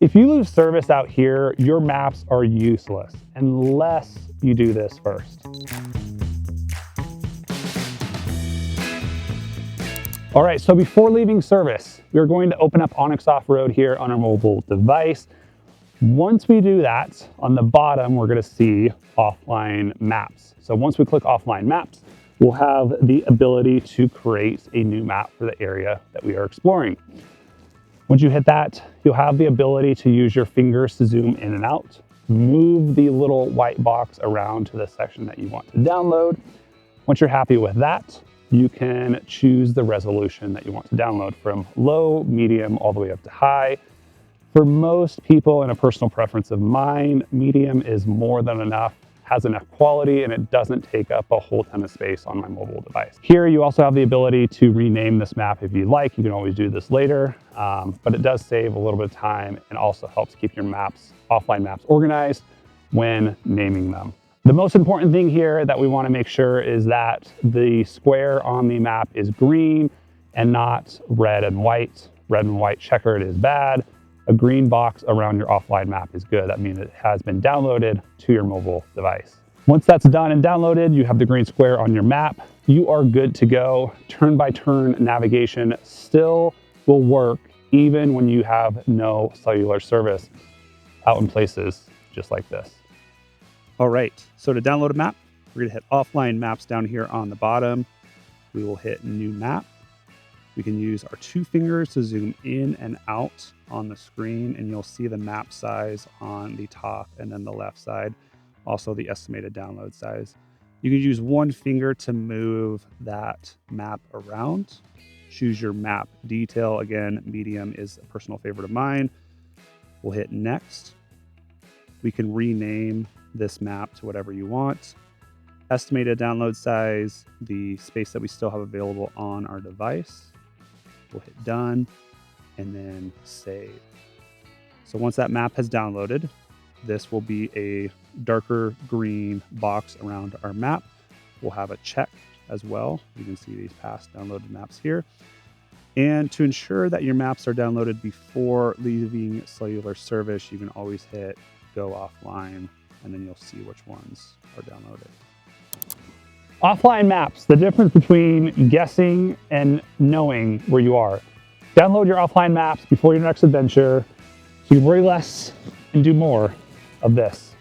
If you lose service out here, your maps are useless unless you do this first. All right, so before leaving service, we're going to open up onX Offroad here on our mobile device. Once we do that, on the bottom, we're gonna see offline maps. So once we click offline maps, we'll have the ability to create a new map for the area that we are exploring. Once you hit that, you'll have the ability to use your fingers to zoom in and out, move the little white box around to the section that you want to download. Once you're happy with that, you can choose the resolution that you want to download from low, medium, all the way up to high. For most people, and a personal preference of mine, medium is more than enough, has enough quality, and it doesn't take up a whole ton of space on my mobile device. Here, you also have the ability to rename this map if you like. You can always do this later, but it does save a little bit of time and also helps keep your maps, offline maps, organized when naming them. The most important thing here that we want to make sure is that the square on the map is green and not red and white. Red and white checkered is bad. A green box around your offline map is good. That means it has been downloaded to your mobile device. Once that's done and downloaded, you have the green square on your map. You are good to go. Turn-by-turn navigation still will work even when you have no cellular service out in places just like this. All right, so to download a map, we're gonna hit offline maps down here on the bottom. We will hit new map. We can use our two fingers to zoom in and out on the screen, and you'll see the map size on the top and then the left side, also the estimated download size. You can use one finger to move that map around. Choose your map detail. Again, medium is a personal favorite of mine. We'll hit next. We can rename this map to whatever you want. Estimated download size, the space that we still have available on our device. We'll hit done and then save. So once that map has downloaded, this will be a darker green box around our map. We'll have a check as well. You can see these past downloaded maps here. And to ensure that your maps are downloaded before leaving cellular service, you can always hit go offline and then you'll see which ones are downloaded. Offline maps, the difference between guessing and knowing where you are. Download your offline maps before your next adventure so you can worry less and do more of this.